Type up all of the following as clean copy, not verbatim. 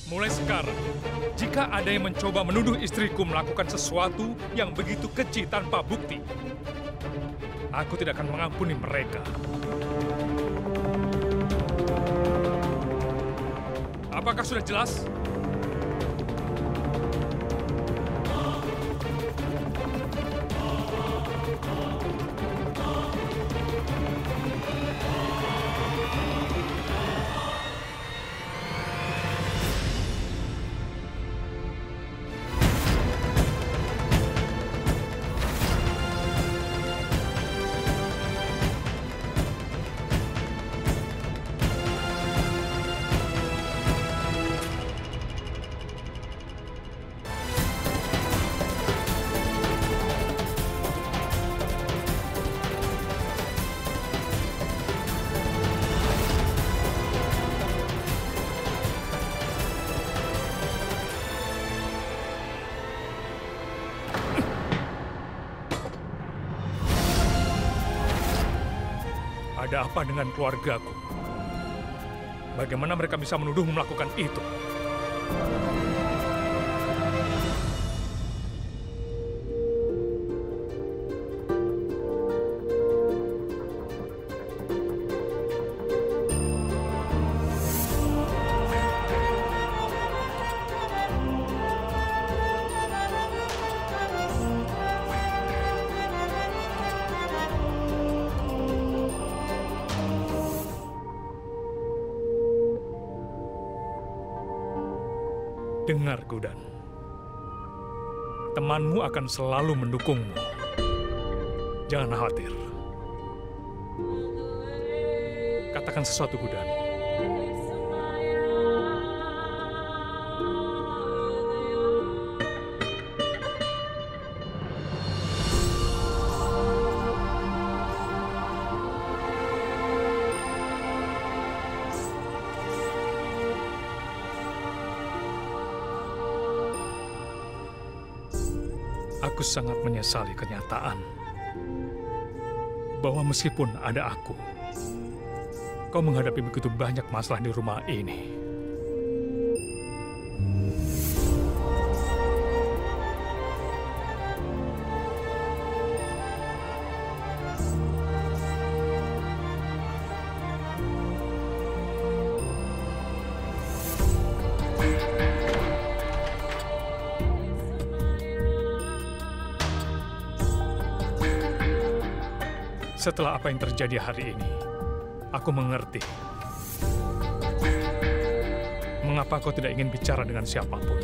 Mulai sekarang, jika ada yang mencoba menuduh istriku melakukan sesuatu yang begitu keji tanpa bukti, aku tidak akan mengampuni mereka. Apakah sudah jelas? Ada apa dengan keluargaku? Bagaimana mereka bisa menuduhmu melakukan itu? Dengar, Gudan. Temanmu akan selalu mendukungmu. Jangan khawatir. Katakan sesuatu, Gudan. Aku sangat menyesali kenyataan bahwa meskipun ada aku, kau menghadapi begitu banyak masalah di rumah ini. Setelah apa yang terjadi hari ini, aku mengerti mengapa kau tidak ingin bicara dengan siapapun.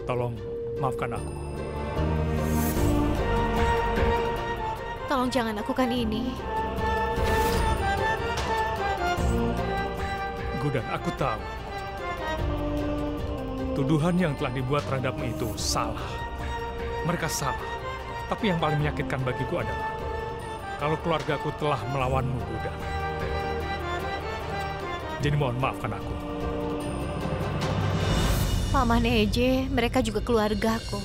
Tolong maafkan aku. Tolong jangan lakukan ini. Gudan, aku tahu tuduhan yang telah dibuat terhadapmu itu salah. Mereka salah. Tapi yang paling menyakitkan bagiku adalah kalau keluargaku telah melawanmu, Gudan. Jadi mohon maafkan aku. Paman Eje, mereka juga keluargaku.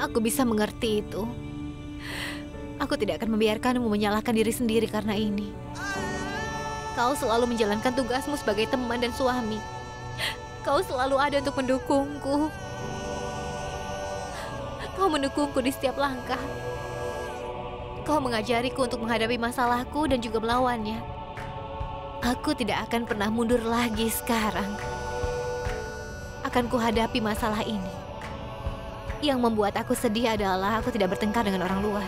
Aku bisa mengerti itu. Aku tidak akan membiarkanmu menyalahkan diri sendiri karena ini. Kau selalu menjalankan tugasmu sebagai teman dan suami. Kau selalu ada untuk mendukungku. Kau mendukungku di setiap langkah. Kau mengajariku untuk menghadapi masalahku dan juga melawannya. Aku tidak akan pernah mundur lagi sekarang. Akan kuhadapi masalah ini. Yang membuat aku sedih adalah aku tidak bertengkar dengan orang luar.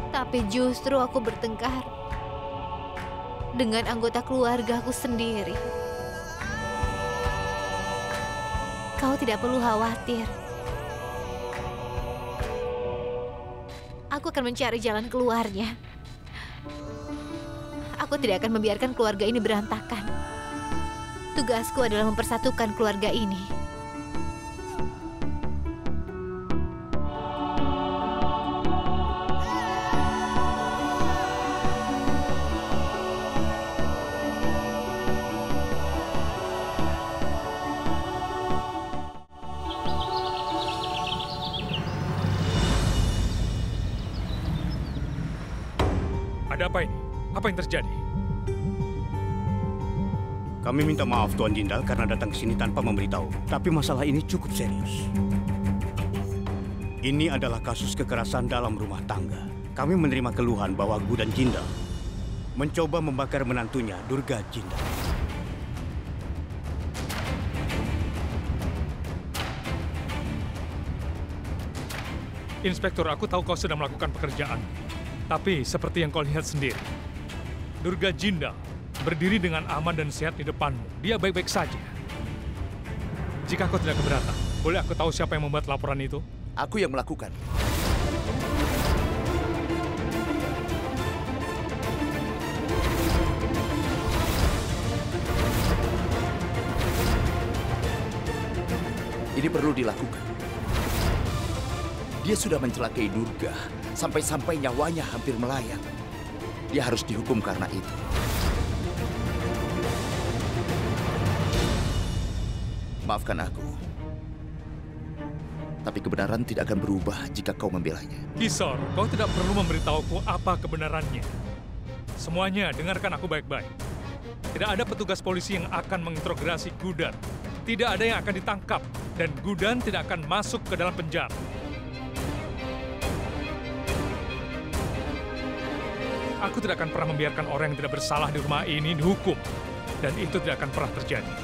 Tapi justru aku bertengkar dengan anggota keluargaku sendiri. Kau tidak perlu khawatir. Aku akan mencari jalan keluarnya. Aku tidak akan membiarkan keluarga ini berantakan. Tugasku adalah mempersatukan keluarga ini. Ada apa ini? Apa yang terjadi? Kami minta maaf Tuan Jindal karena datang ke sini tanpa memberitahu. Tapi masalah ini cukup serius. Ini adalah kasus kekerasan dalam rumah tangga. Kami menerima keluhan bahwa Gu dan Jindal mencoba membakar menantunya, Durga Jindal. Inspektur, aku tahu kau sedang melakukan pekerjaan. Tapi seperti yang kau lihat sendiri, Durga Jindal berdiri dengan aman dan sehat di depanmu. Dia baik-baik saja. Jika kau tidak keberatan, boleh aku tahu siapa yang membuat laporan itu? Aku yang melakukan. Ini perlu dilakukan. Dia sudah mencelakai Durga, sampai-sampai nyawanya hampir melayang. Dia harus dihukum karena itu. Maafkan aku. Tapi kebenaran tidak akan berubah jika kau membelanya. Kisor, kau tidak perlu memberitahuku apa kebenarannya. Semuanya, dengarkan aku baik-baik. Tidak ada petugas polisi yang akan menginterogasi Gudan. Tidak ada yang akan ditangkap. Dan Gudan tidak akan masuk ke dalam penjara. Aku tidak akan pernah membiarkan orang yang tidak bersalah di rumah ini dihukum. Dan itu tidak akan pernah terjadi.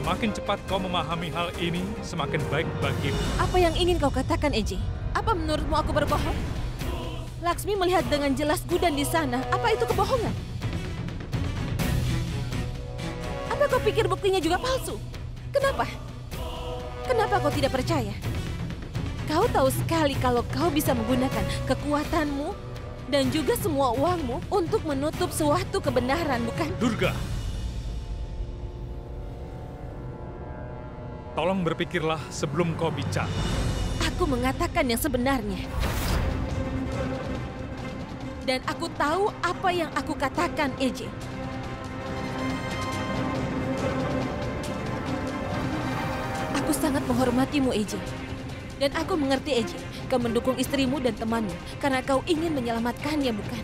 Semakin cepat kau memahami hal ini, semakin baik bagimu. Apa yang ingin kau katakan, Eji? Apa menurutmu aku berbohong? Laksmi melihat dengan jelas Gudan di sana. Apa itu kebohongan? Apa kau pikir buktinya juga palsu? Kenapa? Kenapa kau tidak percaya? Kau tahu sekali kalau kau bisa menggunakan kekuatanmu dan juga semua uangmu untuk menutup suatu kebenaran, bukan? Durga, tolong berpikirlah sebelum kau bicara. Aku mengatakan yang sebenarnya. Dan aku tahu apa yang aku katakan, Eji. Aku sangat menghormatimu, Eji. Dan aku mengerti, Eji. Kau mendukung istrimu dan temanmu karena kau ingin menyelamatkannya, bukan?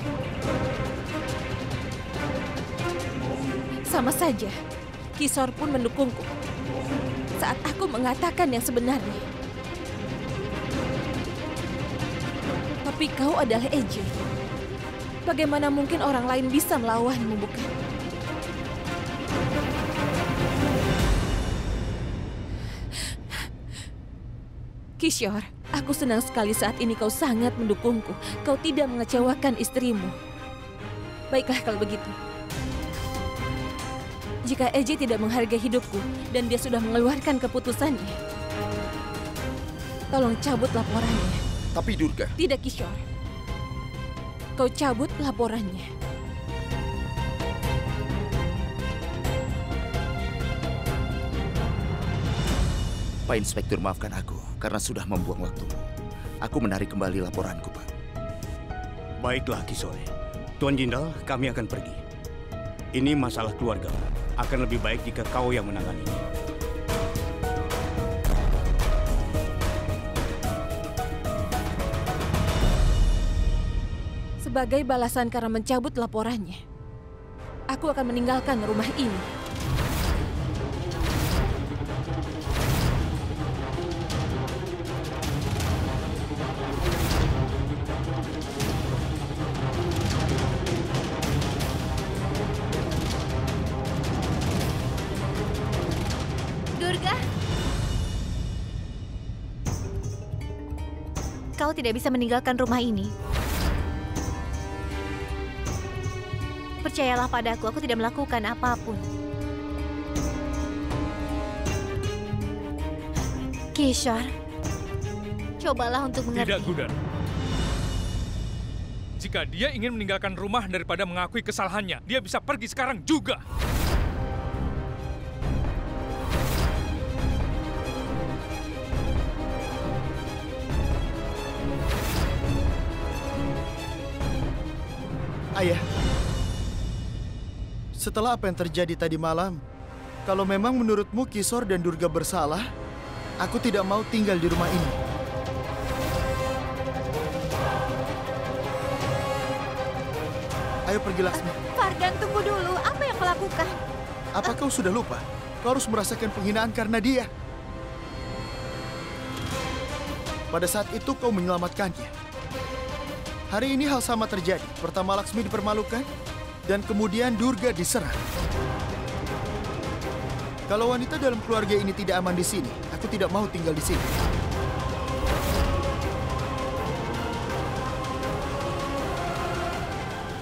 Sama saja, Kisor pun mendukungku saat aku mengatakan yang sebenarnya. Tapi kau adalah Eji. Bagaimana mungkin orang lain bisa melawanmu, bukan? Kishore, aku senang sekali saat ini kau sangat mendukungku. Kau tidak mengecewakan istrimu. Baiklah kalau begitu. Jika Eji tidak menghargai hidupku dan dia sudah mengeluarkan keputusannya, tolong cabut laporannya. Tapi Durga... Tidak, Kishore. Kau cabut laporannya. Pak Inspektur, maafkan aku karena sudah membuang waktu. Aku menarik kembali laporanku, Pak. Baiklah, Kisore. Tuan Jindal, kami akan pergi. Ini masalah keluarga. Akan lebih baik jika kau yang menanganinya. Sebagai balasan karena mencabut laporannya, aku akan meninggalkan rumah ini. Durga, kau tidak bisa meninggalkan rumah ini. Percayalah padaku, aku tidak melakukan apapun. Kishore, cobalah untuk mengerti. Tidak, Gudan. Jika dia ingin meninggalkan rumah daripada mengakui kesalahannya, dia bisa pergi sekarang juga. Setelah apa yang terjadi tadi malam, kalau memang menurutmu Kisor dan Durga bersalah, aku tidak mau tinggal di rumah ini. Ayo pergi, Laksmi. Fardan, tunggu dulu. Apa yang kau lakukan? Apa kau sudah lupa? Kau harus merasakan penghinaan karena dia. Pada saat itu kau menyelamatkannya. Hari ini hal sama terjadi. Pertama Laksmi dipermalukan, dan kemudian Durga diserang. Kalau wanita dalam keluarga ini tidak aman di sini, aku tidak mau tinggal di sini.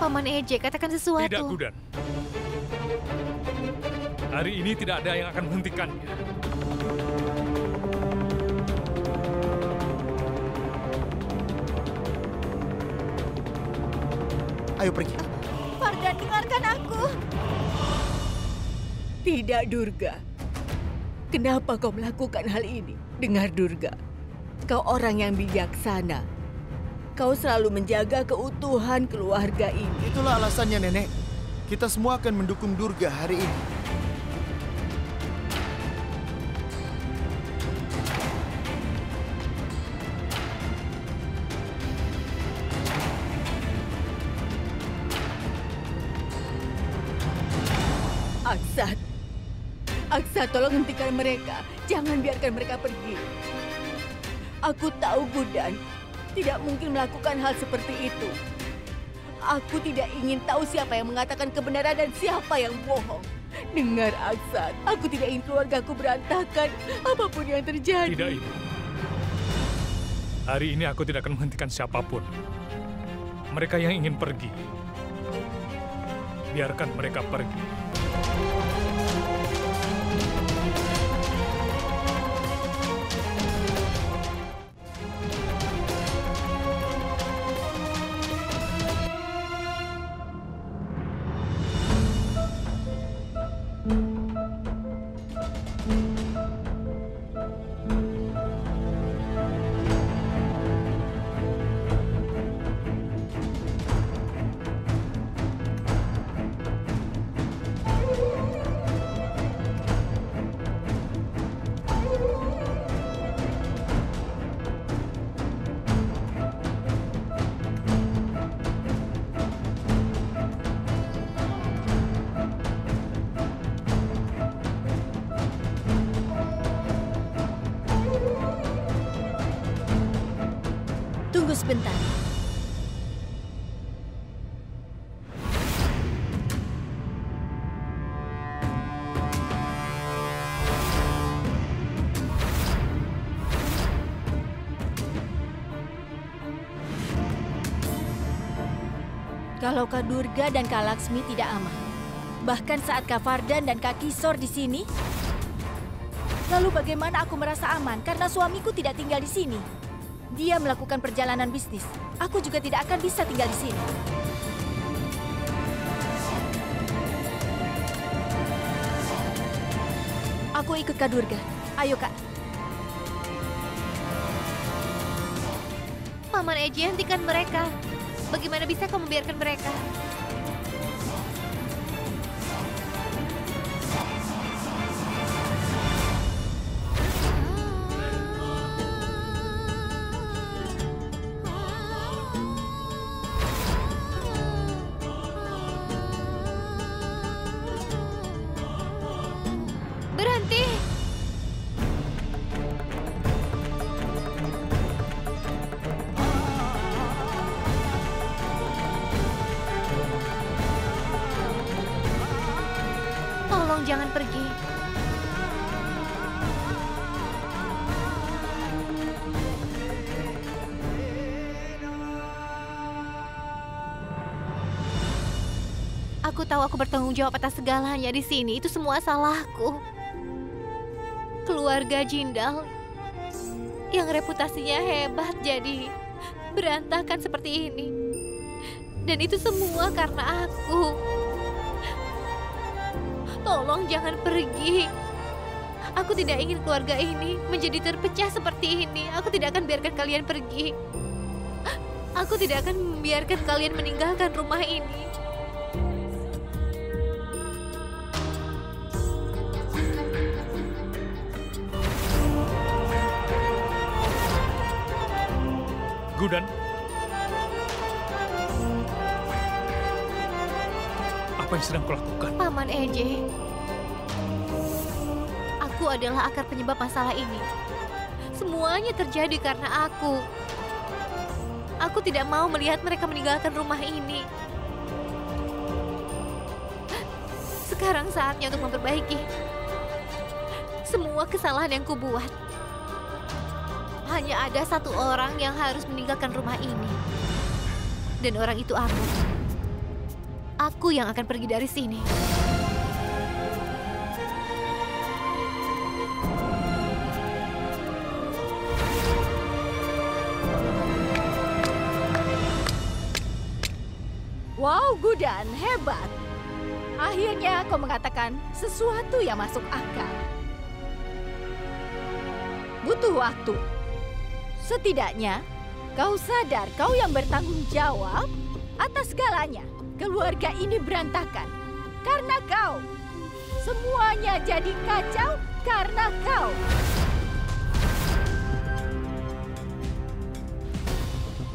Paman Eje, katakan sesuatu. Tidak, Gudan. Hari ini tidak ada yang akan menghentikannya. Ayo pergi. Fardan, dengarkan aku. Tidak, Durga. Kenapa kau melakukan hal ini? Dengar, Durga. Kau orang yang bijaksana. Kau selalu menjaga keutuhan keluarga ini. Itulah alasannya, Nenek. Kita semua akan mendukung Durga hari ini. Aksat. Aksat, tolong hentikan mereka. Jangan biarkan mereka pergi. Aku tahu Gudan tidak mungkin melakukan hal seperti itu. Aku tidak ingin tahu siapa yang mengatakan kebenaran dan siapa yang bohong. Dengar, Aksat, aku tidak ingin keluargaku berantakan apapun yang terjadi. Tidak, Ibu. Hari ini aku tidak akan menghentikan siapapun. Mereka yang ingin pergi, biarkan mereka pergi. Tunggu sebentar. Kalau Kak Durga dan Kak Laksmi tidak aman, bahkan saat Kak Fardan dan Kak Kisor di sini, lalu bagaimana aku merasa aman karena suamiku tidak tinggal di sini? Dia melakukan perjalanan bisnis. Aku juga tidak akan bisa tinggal di sini. Aku ikut Kak Durga. Ayo, Kak. Paman Eje, hentikan mereka. Bagaimana bisa kau membiarkan mereka? Berhenti! Tolong jangan pergi. Aku tahu aku bertanggung jawab atas segalanya di sini. Itu semua salahku. Keluarga Jindal yang reputasinya hebat jadi berantakan seperti ini. Dan itu semua karena aku. Tolong jangan pergi. Aku tidak ingin keluarga ini menjadi terpecah seperti ini. Aku tidak akan biarkan kalian pergi. Aku tidak akan membiarkan kalian meninggalkan rumah ini. Gudan. Apa yang sedang kau lakukan? Paman Eje, aku adalah akar penyebab masalah ini. Semuanya terjadi karena aku. Aku tidak mau melihat mereka meninggalkan rumah ini. Sekarang saatnya untuk memperbaiki semua kesalahan yang kubuat. Hanya ada satu orang yang harus meninggalkan rumah ini. Dan orang itu aku. Aku yang akan pergi dari sini. Wow, Gudan, hebat. Akhirnya kau mengatakan sesuatu yang masuk akal. Butuh waktu. Setidaknya, kau sadar kau yang bertanggung jawab atas segalanya. Keluarga ini berantakan karena kau. Semuanya jadi kacau karena kau.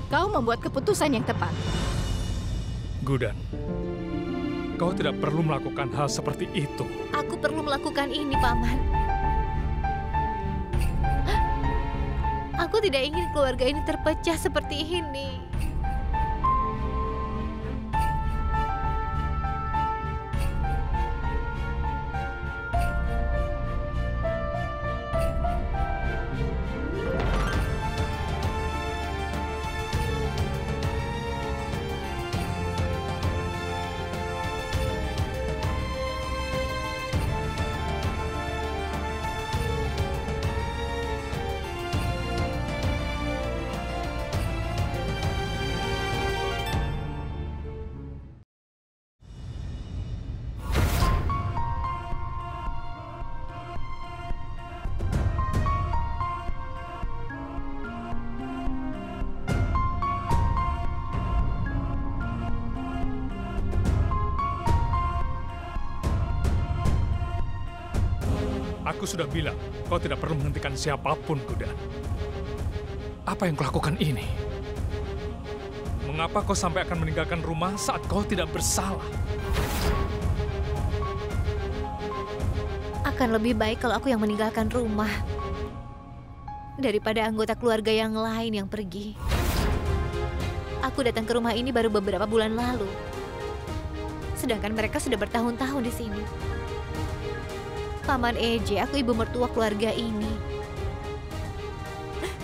Kau membuat keputusan yang tepat. Gudan, kau tidak perlu melakukan hal seperti itu. Aku perlu melakukan ini, Paman. Aku tidak ingin keluarga ini terpecah seperti ini. Aku sudah bilang, kau tidak perlu menghentikan siapapun, Gudan. Apa yang kau lakukan ini? Mengapa kau sampai akan meninggalkan rumah saat kau tidak bersalah? Akan lebih baik kalau aku yang meninggalkan rumah daripada anggota keluarga yang lain yang pergi. Aku datang ke rumah ini baru beberapa bulan lalu. Sedangkan mereka sudah bertahun-tahun di sini. Paman Eje, aku ibu mertua keluarga ini.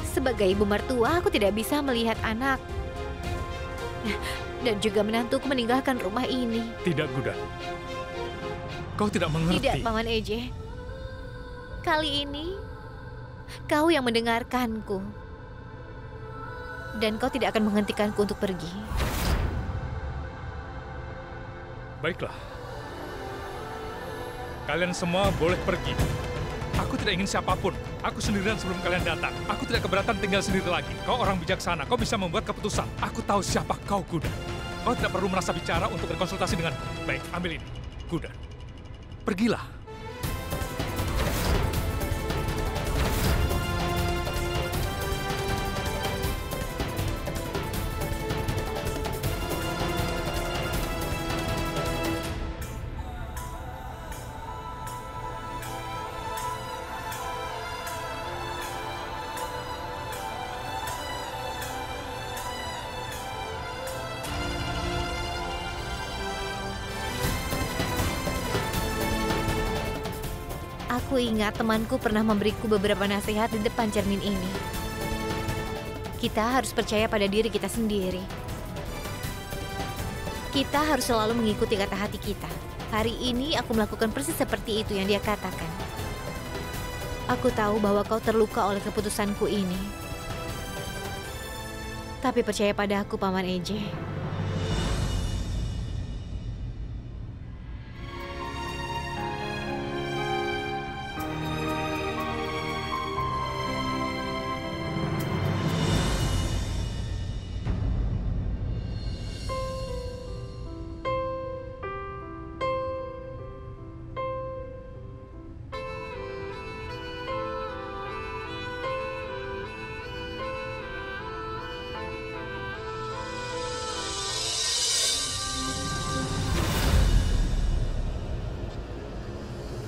Sebagai ibu mertua, aku tidak bisa melihat anak dan juga menantuku meninggalkan rumah ini. Tidak, Gudan. Kau tidak mengerti. Tidak, Paman Eje. Kali ini, kau yang mendengarkanku. Dan kau tidak akan menghentikanku untuk pergi. Baiklah. Kalian semua boleh pergi. Aku tidak ingin siapapun. Aku sendirian sebelum kalian datang. Aku tidak keberatan tinggal sendiri lagi. Kau orang bijaksana. Kau bisa membuat keputusan. Aku tahu siapa kau, Gudan. Kau tidak perlu merasa bicara untuk berkonsultasi denganku. Baik, ambil ini. Gudan. Pergilah. Aku ingat temanku pernah memberiku beberapa nasihat di depan cermin ini. Kita harus percaya pada diri kita sendiri. Kita harus selalu mengikuti kata hati kita. Hari ini aku melakukan persis seperti itu yang dia katakan. Aku tahu bahwa kau terluka oleh keputusanku ini. Tapi percaya pada aku, Paman Eje.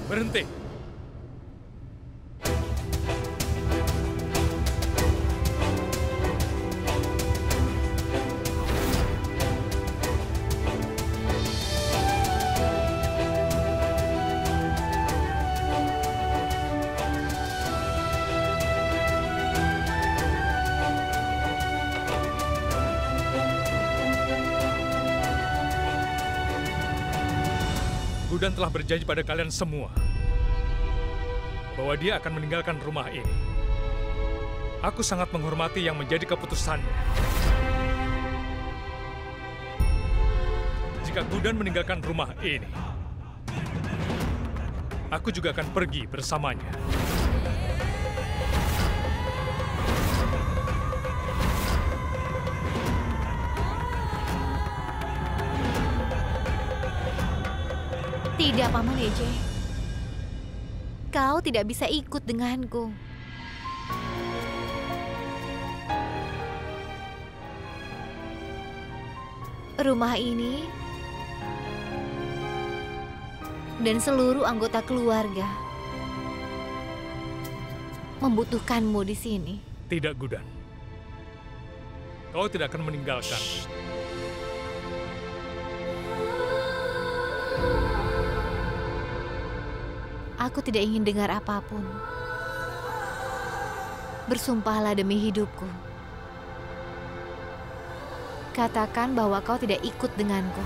Berhenti. Gudan telah berjanji pada kalian semua bahwa dia akan meninggalkan rumah ini. Aku sangat menghormati yang menjadi keputusannya. Jika Gudan meninggalkan rumah ini, aku juga akan pergi bersamanya. Tidak, Paman Eje. Kau tidak bisa ikut denganku. Rumah ini dan seluruh anggota keluarga membutuhkanmu di sini. Tidak, Gudan. Kau tidak akan meninggalkan. Aku tidak ingin dengar apapun. Bersumpahlah demi hidupku. Katakan bahwa kau tidak ikut denganku.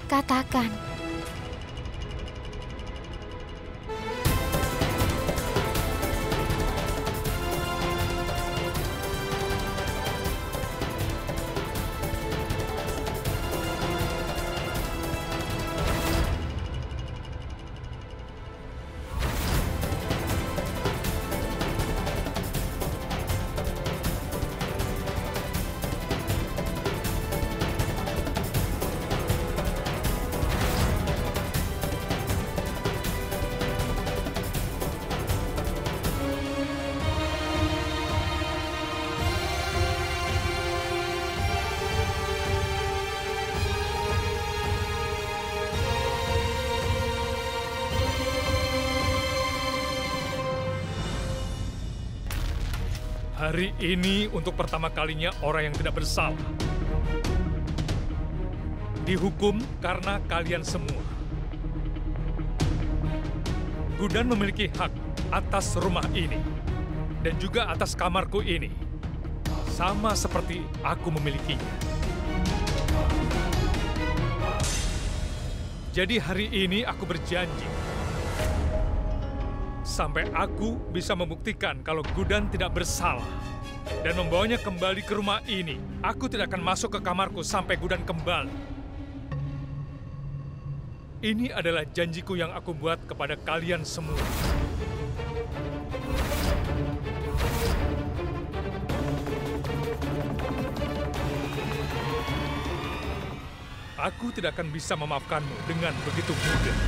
Katakan. Hari ini untuk pertama kalinya orang yang tidak bersalah dihukum karena kalian semua. Gudan memiliki hak atas rumah ini dan juga atas kamarku ini, sama seperti aku memilikinya. Jadi hari ini aku berjanji, sampai aku bisa membuktikan kalau Gudan tidak bersalah dan membawanya kembali ke rumah ini, aku tidak akan masuk ke kamarku sampai Gudan kembali. Ini adalah janjiku yang aku buat kepada kalian semua. Aku tidak akan bisa memaafkanmu dengan begitu mudah.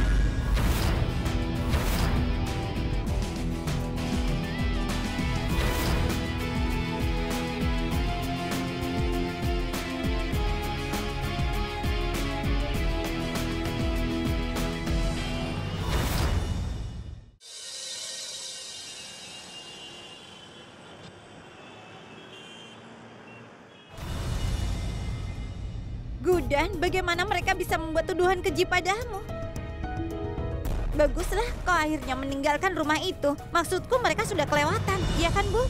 Gudan, bagaimana mereka bisa membuat tuduhan keji padamu? Baguslah kau akhirnya meninggalkan rumah itu. Maksudku mereka sudah kelewatan, iya kan Bu?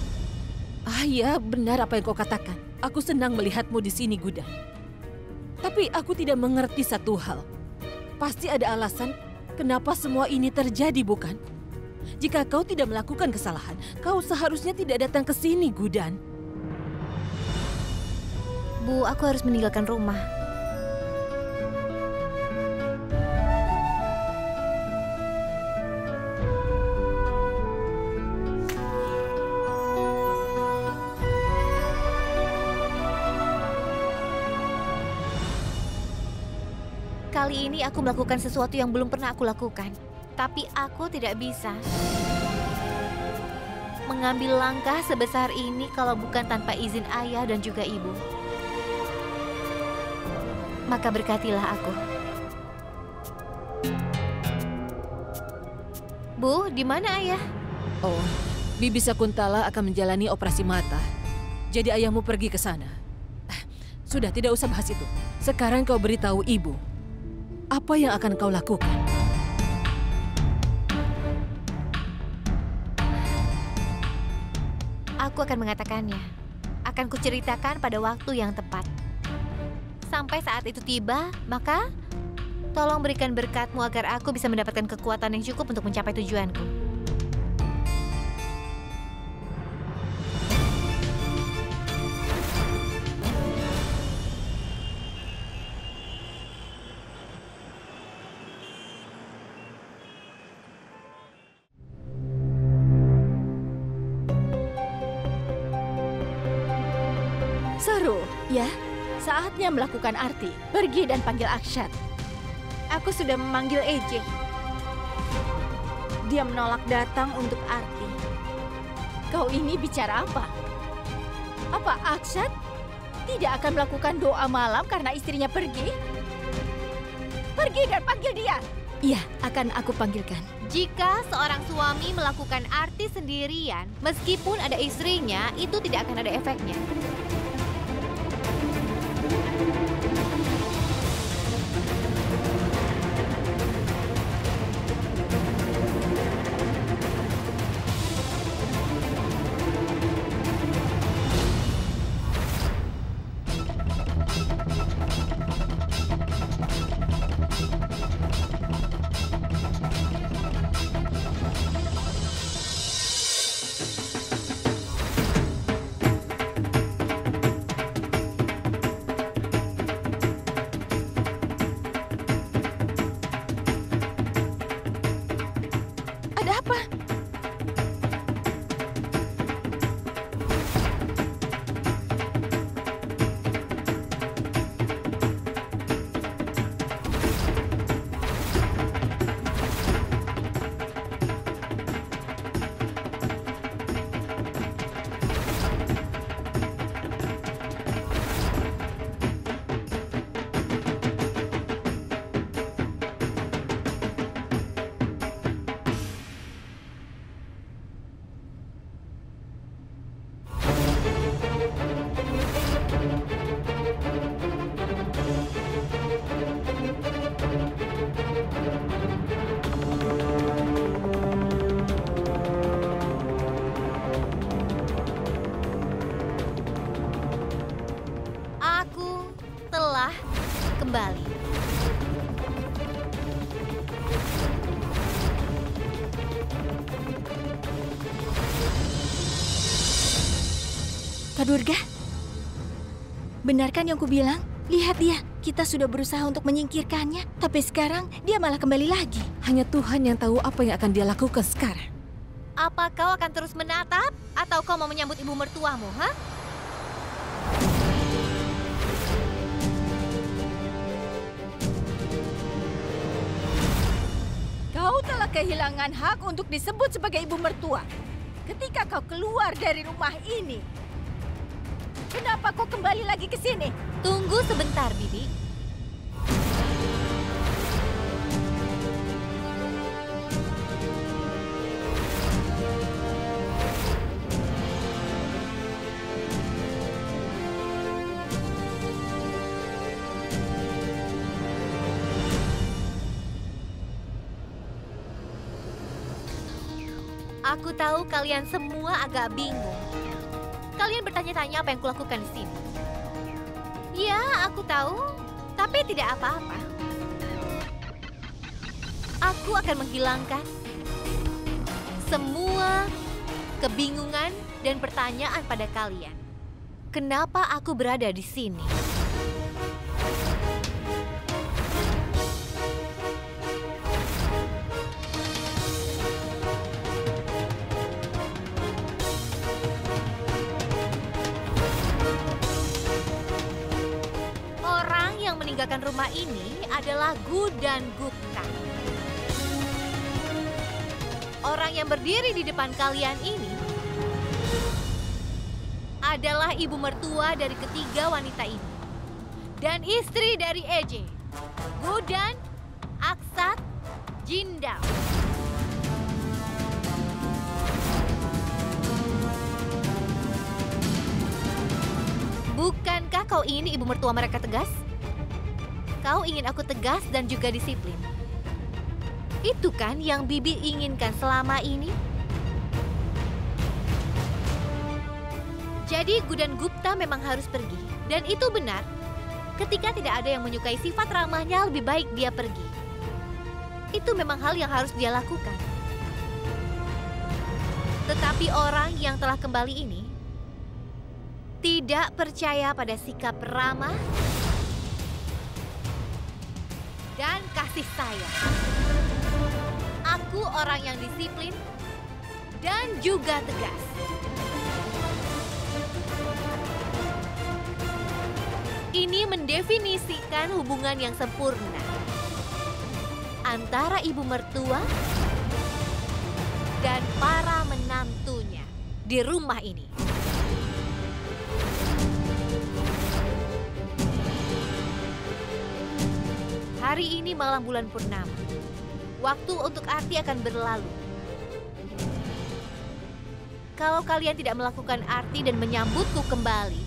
Ah ya, benar apa yang kau katakan. Aku senang melihatmu di sini, Gudan. Tapi aku tidak mengerti satu hal. Pasti ada alasan kenapa semua ini terjadi, bukan? Jika kau tidak melakukan kesalahan, kau seharusnya tidak datang ke sini, Gudan. Bu, aku harus meninggalkan rumah. Kali ini aku melakukan sesuatu yang belum pernah aku lakukan. Tapi aku tidak bisa mengambil langkah sebesar ini kalau bukan tanpa izin ayah dan juga ibu. Maka berkatilah aku. Bu, di mana ayah? Oh, Bibi Sakuntala akan menjalani operasi mata. Jadi ayahmu pergi ke sana. Sudah, tidak usah bahas itu. Sekarang kau beritahu ibu. Apa yang akan kau lakukan? Aku akan mengatakannya. Akan kuceritakan pada waktu yang tepat. Sampai saat itu tiba, maka tolong berikan berkat-Mu agar aku bisa mendapatkan kekuatan yang cukup untuk mencapai tujuanku. Saru, ya, saatnya melakukan arti. Pergi dan panggil Akshat. Aku sudah memanggil EJ. Dia menolak datang untuk arti. Kau ini bicara apa? Apa Akshat tidak akan melakukan doa malam karena istrinya pergi? Pergi dan panggil dia. Iya, akan aku panggilkan. Jika seorang suami melakukan arti sendirian, meskipun ada istrinya, itu tidak akan ada efeknya. Ada apa? Kembali. Kak Durga, benarkan yang kubilang? Lihat dia, kita sudah berusaha untuk menyingkirkannya, tapi sekarang dia malah kembali lagi. Hanya Tuhan yang tahu apa yang akan dia lakukan sekarang. Apa kau akan terus menatap atau kau mau menyambut ibu mertuamu, ha? Kau telah kehilangan hak untuk disebut sebagai ibu mertua ketika kau keluar dari rumah ini. Kenapa kau kembali lagi ke sini? Tunggu sebentar, Bibi. Aku tahu kalian semua agak bingung. Kalian bertanya-tanya apa yang kulakukan di sini. Ya, aku tahu, tapi tidak apa-apa. Aku akan menghilangkan semua kebingungan dan pertanyaan pada kalian. Kenapa aku berada di sini? Meninggalkan rumah ini adalah Gu dan Gupta. Orang yang berdiri di depan kalian ini adalah ibu mertua dari ketiga wanita ini. Dan istri dari Eje, Gudan, Aksat, Jindal. Bukankah kau ingin ibu mertua mereka tegas? Kau ingin aku tegas dan juga disiplin. Itu kan yang Bibi inginkan selama ini? Jadi Gudan Gupta memang harus pergi. Dan itu benar. Ketika tidak ada yang menyukai sifat ramahnya, lebih baik dia pergi. Itu memang hal yang harus dia lakukan. Tetapi orang yang telah kembali ini tidak percaya pada sikap ramah dan kasih sayang. Aku orang yang disiplin dan juga tegas. Ini mendefinisikan hubungan yang sempurna antara ibu mertua dan para menantunya di rumah ini. Hari ini malam bulan purnama. Waktu untuk arti akan berlalu. Kalau kalian tidak melakukan arti dan menyambutku kembali,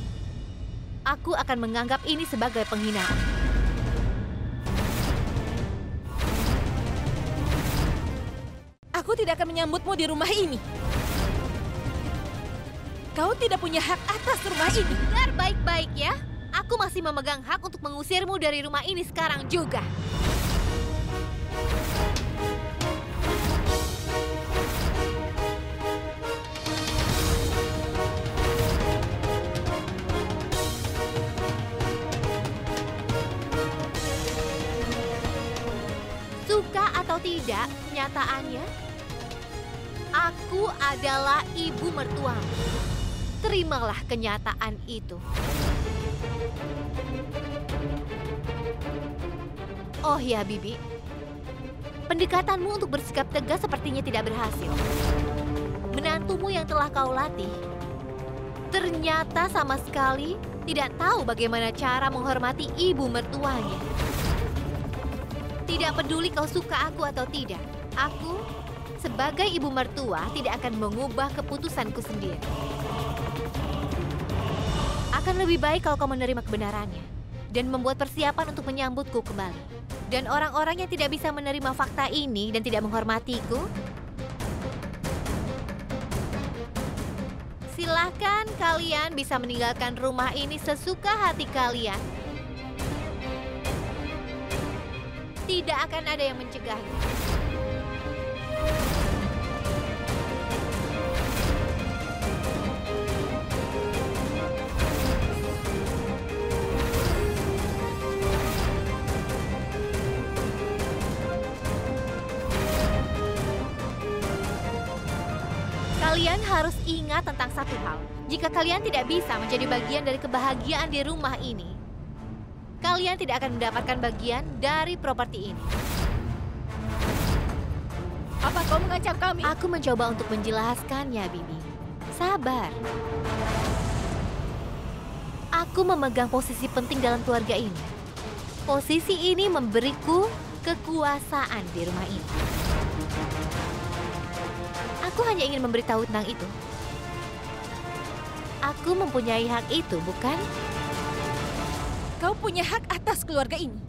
aku akan menganggap ini sebagai penghinaan. Aku tidak akan menyambutmu di rumah ini. Kau tidak punya hak atas rumah ini. Dengar baik-baik ya. Aku masih memegang hak untuk mengusirmu dari rumah ini sekarang juga. Suka atau tidak, kenyataannya, aku adalah ibu mertuamu. Terimalah kenyataan itu. Oh ya, Bibi. Pendekatanmu untuk bersikap tegas sepertinya tidak berhasil. Menantumu yang telah kau latih ternyata sama sekali tidak tahu bagaimana cara menghormati ibu mertuanya. Tidak peduli kau suka aku atau tidak, aku sebagai ibu mertua tidak akan mengubah keputusanku sendiri. Akan lebih baik kalau kau menerima kebenarannya dan membuat persiapan untuk menyambutku kembali. Dan orang-orang yang tidak bisa menerima fakta ini dan tidak menghormatiku, silakan kalian bisa meninggalkan rumah ini sesuka hati kalian. Tidak akan ada yang mencegahnya. Kalian harus ingat tentang satu hal. Jika kalian tidak bisa menjadi bagian dari kebahagiaan di rumah ini, kalian tidak akan mendapatkan bagian dari properti ini. Apa kau mengancam kami? Aku mencoba untuk menjelaskannya, Bibi. Sabar. Aku memegang posisi penting dalam keluarga ini. Posisi ini memberiku kekuasaan di rumah ini. Aku hanya ingin memberitahu tentang itu. Aku mempunyai hak itu, bukan? Kau punya hak atas keluarga ini.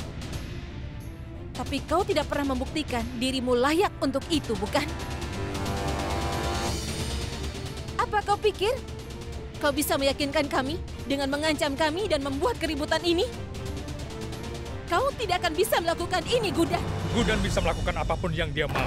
Tapi kau tidak pernah membuktikan dirimu layak untuk itu, bukan? Apa kau pikir kau bisa meyakinkan kami dengan mengancam kami dan membuat keributan ini? Kau tidak akan bisa melakukan ini, Gudan. Gudan bisa melakukan apapun yang dia mau.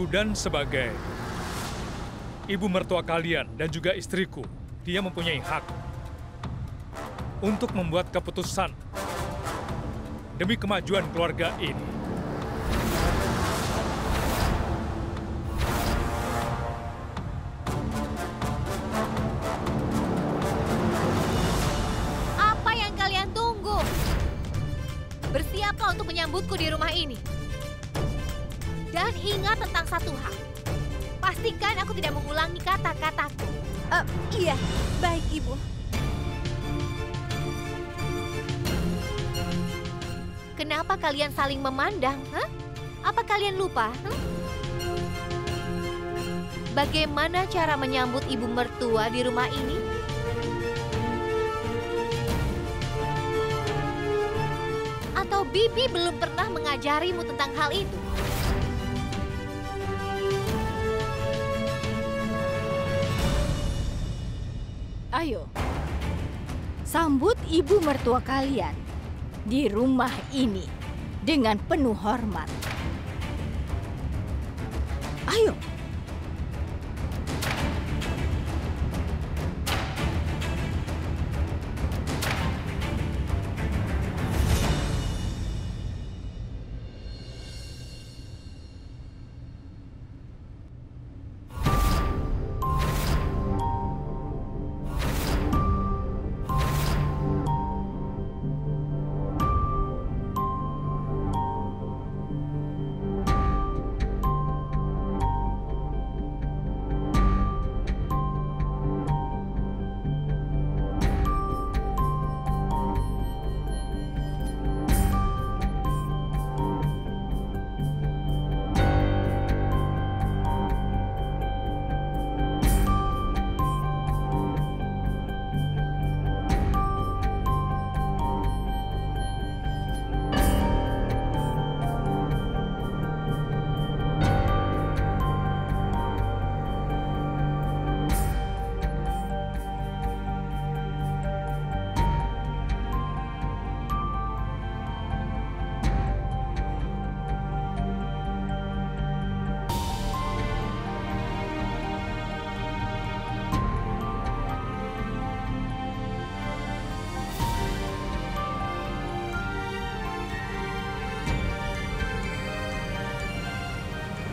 Gudan sebagai ibu mertua kalian dan juga istriku, dia mempunyai hak untuk membuat keputusan demi kemajuan keluarga ini. Apa yang kalian tunggu? Bersiaplah untuk menyambutku di rumah ini. Dan ingat tentang satu hal. Pastikan aku tidak mengulangi kata-kataku. Iya, baik Ibu. Kenapa kalian saling memandang? Hah? Apa kalian lupa? Bagaimana cara menyambut ibu mertua di rumah ini? Atau Bibi belum pernah mengajarimu tentang hal itu? Ayo, sambut ibu mertua kalian di rumah ini dengan penuh hormat. Ayo.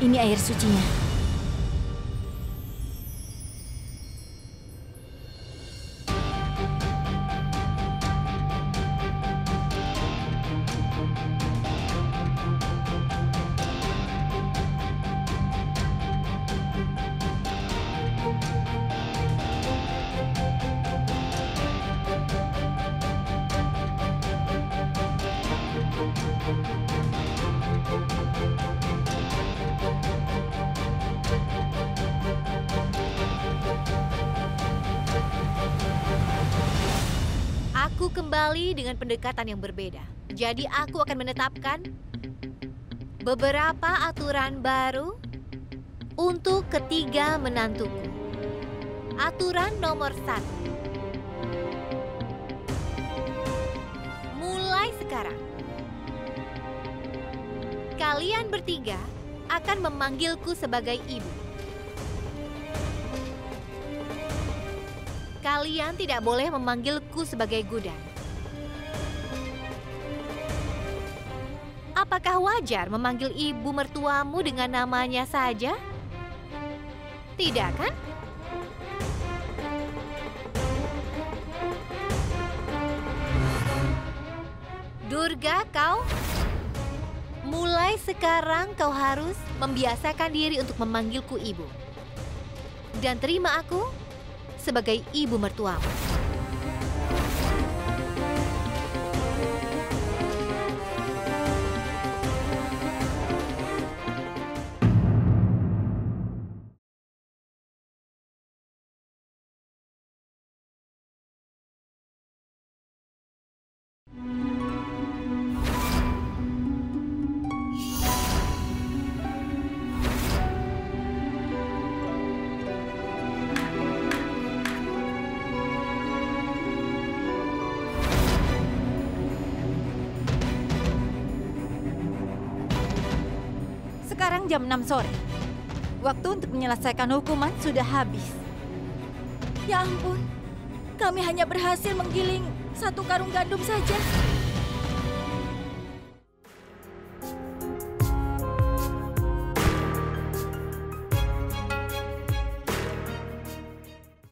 Ini air sucinya. Aku kembali dengan pendekatan yang berbeda. Jadi aku akan menetapkan beberapa aturan baru untuk ketiga menantuku. Aturan nomor 1. Mulai sekarang, kalian bertiga akan memanggilku sebagai ibu. Kalian tidak boleh memanggilku sebagai Gudan. Apakah wajar memanggil ibu mertuamu dengan namanya saja? Tidak kan? Durga, mulai sekarang kau harus membiasakan diri untuk memanggilku ibu. Dan terima aku sebagai ibu mertuamu. Sekarang jam 6 sore. Waktu untuk menyelesaikan hukuman sudah habis. Ya ampun, kami hanya berhasil menggiling 1 karung gandum saja.